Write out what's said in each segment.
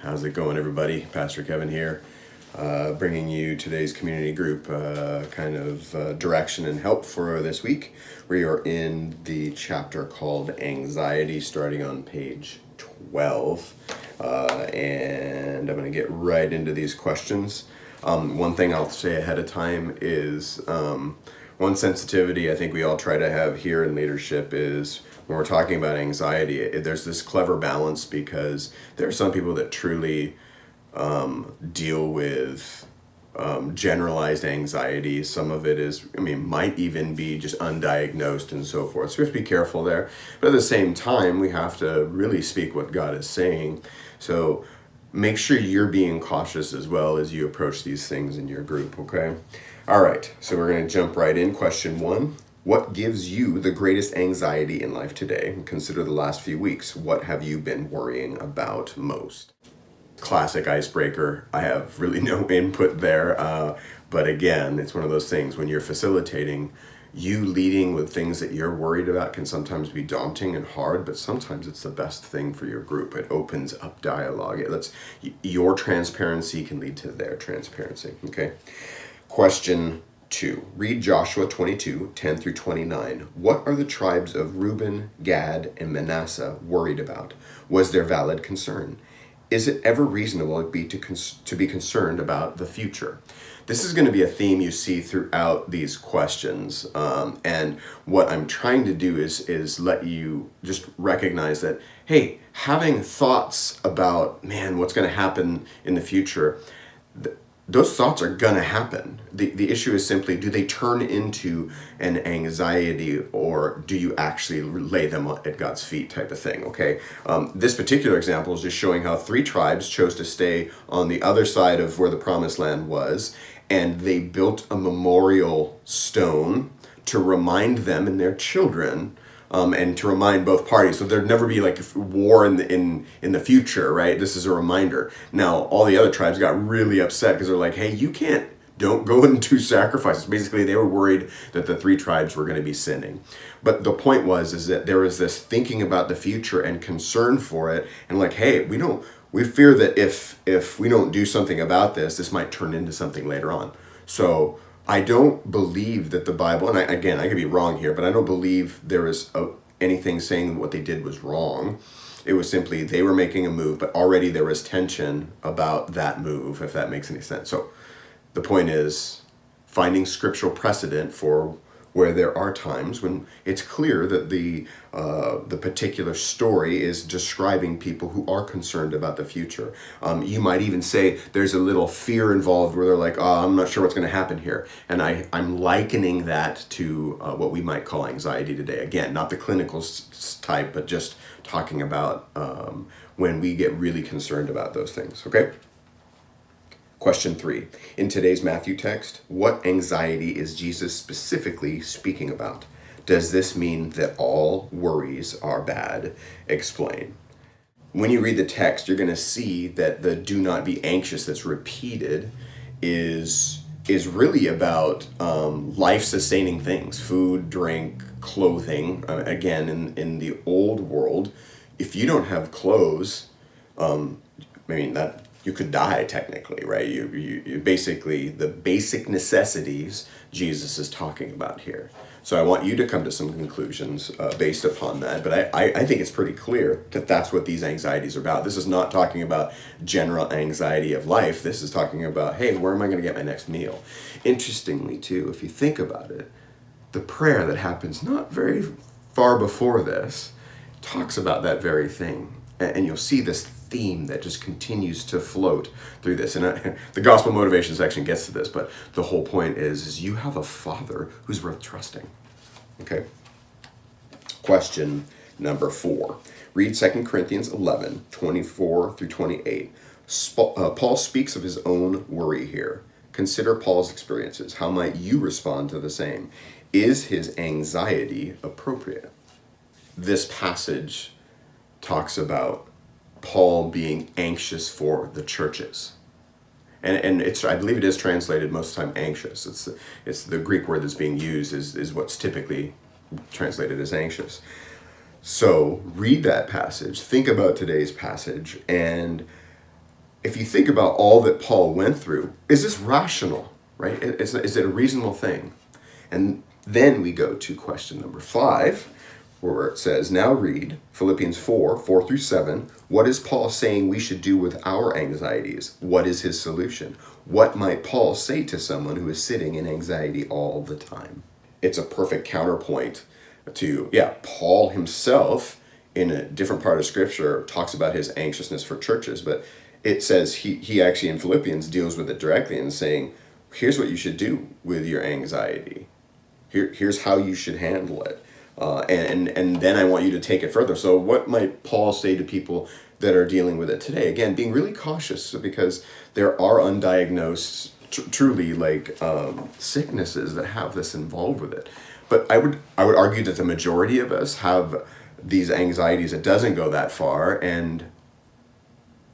How's it going, everybody? Pastor Kevin here, bringing you today's community group direction and help for this week. We are in the chapter called Anxiety, starting on page 12. And I'm going to get right into these questions. One thing I'll say ahead of time is one sensitivity I think we all try to have here in leadership is when we're talking about anxiety, there's this clever balance because there are some people that truly deal with generalized anxiety. Some of it is, might even be just undiagnosed and so forth. So we have to be careful there. But at the same time, we have to really speak what God is saying. So make sure you're being cautious as well as you approach these things in your group, okay? All right, so we're going to jump right in. Question 1. What gives you the greatest anxiety in life today? Consider the last few weeks. What have you been worrying about most? Classic icebreaker. I have really no input there. But again, it's one of those things when you're facilitating, you leading with things that you're worried about can sometimes be daunting and hard, but sometimes it's the best thing for your group. It opens up dialogue. Your transparency can lead to their transparency. Okay. Question 2. Read Joshua 22, 10 through 29. What are the tribes of Reuben, Gad, and Manasseh worried about? Was there valid concern? Is it ever reasonable to be concerned about the future? This is going to be a theme you see throughout these questions. And what I'm trying to do is let you just recognize that, hey, having thoughts about, what's going to happen in the future, those thoughts are going to happen. The issue is simply, do they turn into an anxiety or do you actually lay them at God's feet type of thing, okay? This particular example is just showing how 3 tribes chose to stay on the other side of where the promised land was, and they built a memorial stone to remind them and their children and to remind both parties, so there'd never be like war in the future, right? This is a reminder. Now, all the other tribes got really upset because they're like, "Hey, don't go and do sacrifices." Basically, they were worried that the 3 tribes were going to be sinning. But the point is that there was this thinking about the future and concern for it, and like, hey, we fear that if we don't do something about this might turn into something later on. So I don't believe that the Bible, and I could be wrong here, but I don't believe there is anything saying what they did was wrong. It was simply they were making a move, but already there was tension about that move, if that makes any sense. So the point is finding scriptural precedent for where there are times when it's clear that the particular story is describing people who are concerned about the future. You might even say there's a little fear involved where they're like, "Oh, I'm not sure what's going to happen here." And I'm likening that to what we might call anxiety today. Again, not the clinical type, but just talking about when we get really concerned about those things, okay? Question 3. In today's Matthew text, what anxiety is Jesus specifically speaking about? Does this mean that all worries are bad? Explain. When you read the text, you're going to see that the do not be anxious that's repeated is really about life-sustaining things, food, drink, clothing. Again, in the old world, if you don't have clothes, that you could die technically, right? You basically, the basic necessities Jesus is talking about here. So I want you to come to some conclusions based upon that. But I think it's pretty clear that that's what these anxieties are about. This is not talking about general anxiety of life. This is talking about, hey, where am I going to get my next meal? Interestingly, too, if you think about it, the prayer that happens not very far before this talks about that very thing. And you'll see this theme that just continues to float through this. And the gospel motivation section gets to this, but the whole point is you have a Father who's worth trusting. Okay? Question number 4. Read 2 Corinthians 11, 24 through 28. Paul speaks of his own worry here. Consider Paul's experiences. How might you respond to the same? Is his anxiety appropriate? This passage talks about Paul being anxious for the churches. And I believe it is translated most of the time anxious. It's the Greek word that's being used is what's typically translated as anxious. So read that passage, think about today's passage, and if you think about all that Paul went through, is this rational, right? Is it a reasonable thing? And then we go to question number 5, where it says, now read Philippians 4:4-7. What is Paul saying we should do with our anxieties? What is his solution? What might Paul say to someone who is sitting in anxiety all the time? It's a perfect counterpoint to, Paul himself in a different part of scripture talks about his anxiousness for churches, but it says he actually in Philippians deals with it directly and saying, here's what you should do with your anxiety. Here's how you should handle it. And then I want you to take it further. So what might Paul say to people that are dealing with it today? Again, being really cautious because there are undiagnosed, truly sicknesses that have this involved with it. But I would argue that the majority of us have these anxieties. It doesn't go that far, and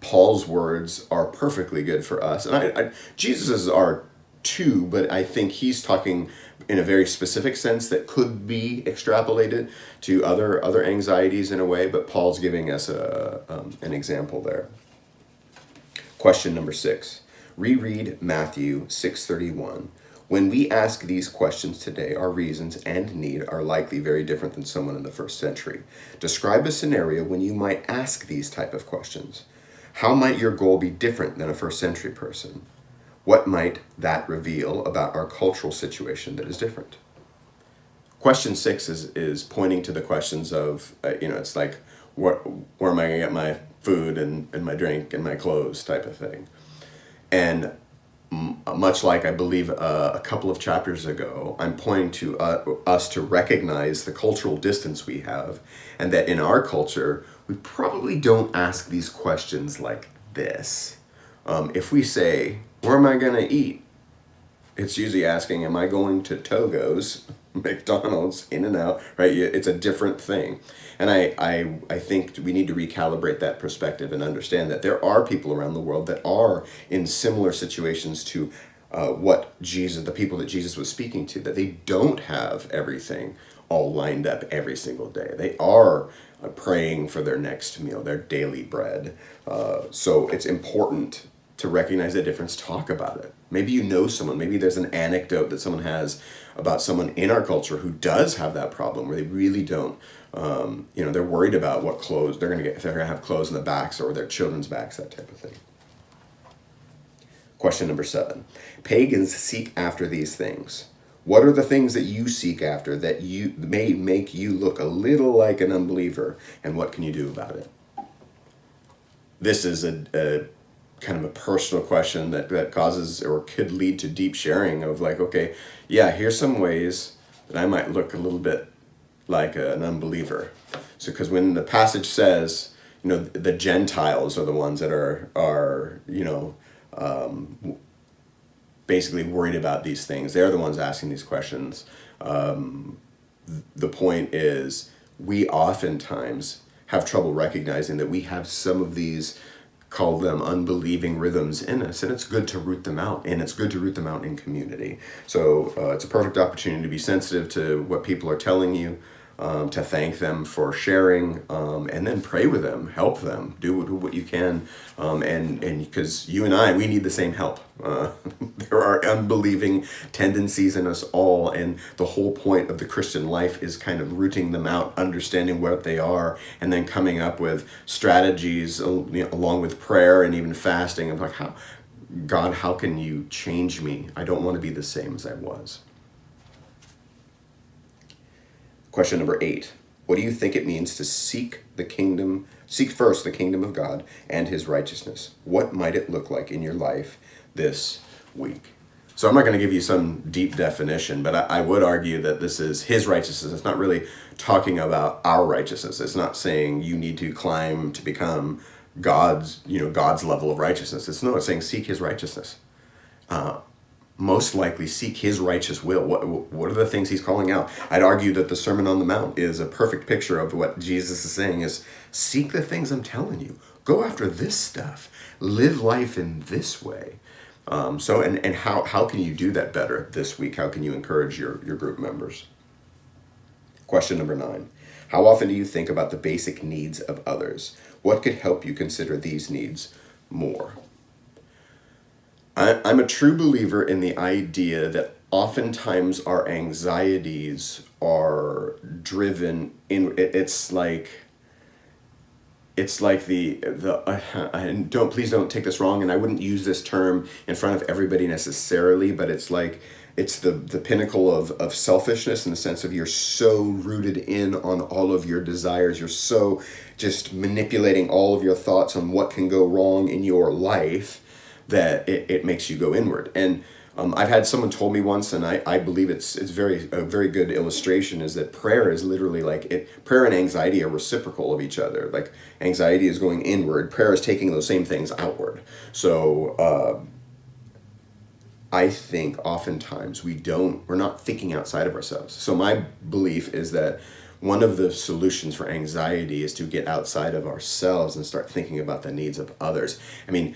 Paul's words are perfectly good for us. And Jesus's are too, but I think he's talking in a very specific sense that could be extrapolated to other anxieties in a way, but Paul's giving us an example there. Question number 6. Reread Matthew 6:31. When we ask these questions today, our reasons and need are likely very different than someone in the first century. Describe a scenario when you might ask these type of questions. How might your goal be different than a first century person? What might that reveal about our cultural situation that is different? Question 6 is pointing to the questions of, it's like, where am I going to get my food and my drink and my clothes type of thing. And much like I believe a couple of chapters ago, I'm pointing to us to recognize the cultural distance we have, and that in our culture, we probably don't ask these questions like this. If we say, where am I going to eat? It's usually asking, am I going to Togo's, McDonald's, In-N-Out, right? It's a different thing. And I think we need to recalibrate that perspective and understand that there are people around the world that are in similar situations to the people that Jesus was speaking to, that they don't have everything all lined up every single day. They are praying for their next meal, their daily bread. So it's important to recognize the difference, talk about it. Maybe you know someone, maybe there's an anecdote that someone has about someone in our culture who does have that problem where they really don't, they're worried about what clothes they're going to get, if they're going to have clothes in the backs or their children's backs, that type of thing. Question number 7. Pagans seek after these things. What are the things that you seek after that you may make you look a little like an unbeliever, and what can you do about it? This is a kind of a personal question that causes or could lead to deep sharing of here's some ways that I might look a little bit like an unbeliever. So because when the passage says, the Gentiles are the ones that are basically worried about these things. They're the ones asking these questions. The point is, we oftentimes have trouble recognizing that we have some of these, call them unbelieving rhythms in us, and it's good to root them out, and it's good to root them out in community. So it's a perfect opportunity to be sensitive to what people are telling you, to thank them for sharing, and then pray with them, help them, do what you can, and because you and I, we need the same help. There are unbelieving tendencies in us all, and the whole point of the Christian life is kind of rooting them out, understanding what they are, and then coming up with strategies along with prayer and even fasting of how can you change me? I don't want to be the same as I was. Question number 8. What do you think it means to seek first the kingdom of God and his righteousness? What might it look like in your life this week? So I'm not going to give you some deep definition, but I would argue that this is his righteousness. It's not really talking about our righteousness. It's not saying you need to climb to become God's level of righteousness. It's saying seek his righteousness. Most likely seek his righteous will. What are the things he's calling out? I'd argue that the Sermon on the Mount is a perfect picture of what Jesus is saying is, seek the things I'm telling you. Go after this stuff. Live life in this way. And how can you do that better this week? How can you encourage your group members? Question number 9. How often do you think about the basic needs of others? What could help you consider these needs more? I'm a true believer in the idea that oftentimes our anxieties are driven in. It's like and don't please don't take this wrong, and I wouldn't use this term in front of everybody necessarily, but it's like it's the pinnacle of selfishness, in the sense of you're so rooted in on all of your desires, you're so just manipulating all of your thoughts on what can go wrong in your life, that it makes you go inward. And I've had someone told me once, and I believe it's a very good illustration, is that prayer is literally like prayer and anxiety are reciprocal of each other. Like anxiety is going inward, prayer is taking those same things outward. So I think oftentimes we're not thinking outside of ourselves. So my belief is that one of the solutions for anxiety is to get outside of ourselves and start thinking about the needs of others. I mean,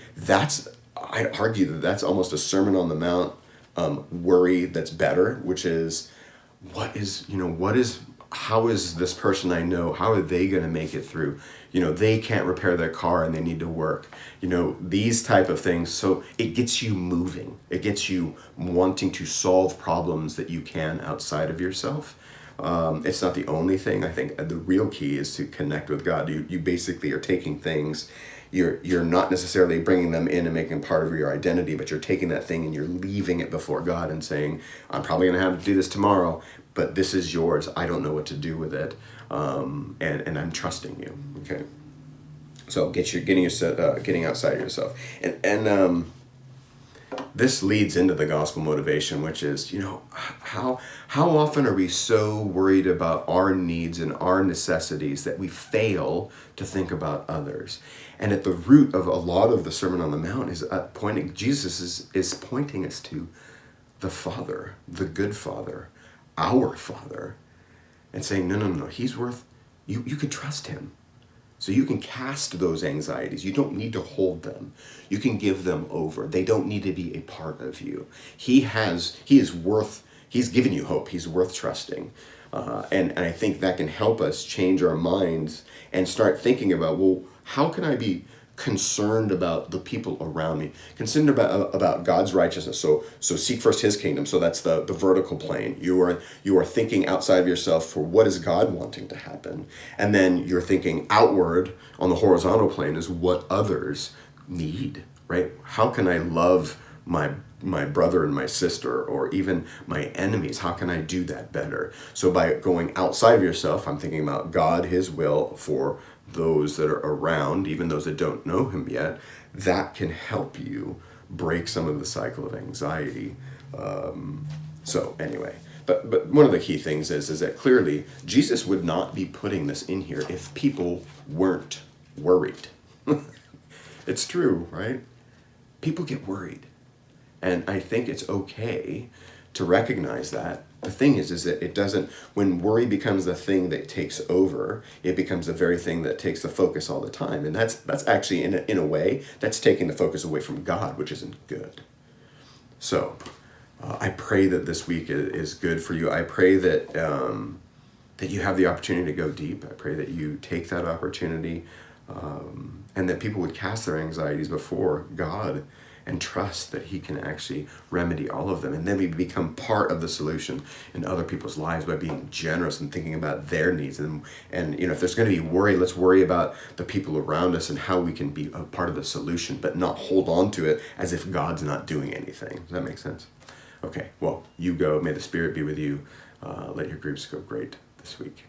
I'd argue that that's almost a Sermon on the Mount worry that's better, which is, how is this person I know, how are they going to make it through? They can't repair their car and they need to work. These type of things. So it gets you moving. It gets you wanting to solve problems that you can outside of yourself. It's not the only thing. I think the real key is to connect with God. You basically are taking things, you're not necessarily bringing them in and making part of your identity, but you're taking that thing and you're leaving it before God and saying, I'm probably going to have to do this tomorrow, but this is yours. I don't know what to do with it, and I'm trusting you. Okay, so getting outside yourself, and this leads into the gospel motivation, which is, how often are we so worried about our needs and our necessities that we fail to think about others? And at the root of a lot of the Sermon on the Mount is Jesus is pointing us to the Father, the good Father, our Father, and saying, no, he's worth, you can trust him. So you can cast those anxieties. You don't need to hold them. You can give them over. They don't need to be a part of you. He's given you hope. He's worth trusting. And I think that can help us change our minds and start thinking about, well, how can I be concerned about the people around me, concerned about God's righteousness? So seek first his kingdom. So that's the vertical plane. You are thinking outside of yourself for what is God wanting to happen, and then you're thinking outward on the horizontal plane is what others need, right? How can I love my brother and my sister, or even my enemies? How can I do that better? So by going outside of yourself, I'm thinking about God, his will for those that are around, even those that don't know him yet. That can help you break some of the cycle of anxiety. So anyway, but one of the key things is that clearly Jesus would not be putting this in here if people weren't worried. It's true, right? People get worried. And I think it's okay to recognize that. The thing is that it doesn't, when worry becomes the thing that takes over, it becomes the very thing that takes the focus all the time. And that's actually, in a way, that's taking the focus away from God, which isn't good. So I pray that this week is good for you. I pray that that you have the opportunity to go deep. I pray that you take that opportunity, and that people would cast their anxieties before God and trust that he can actually remedy all of them. And then we become part of the solution in other people's lives by being generous and thinking about their needs. And if there's going to be worry, let's worry about the people around us and how we can be a part of the solution, but not hold on to it as if God's not doing anything. Does that make sense? Okay, well, you go. May the Spirit be with you. Let your groups go great this week.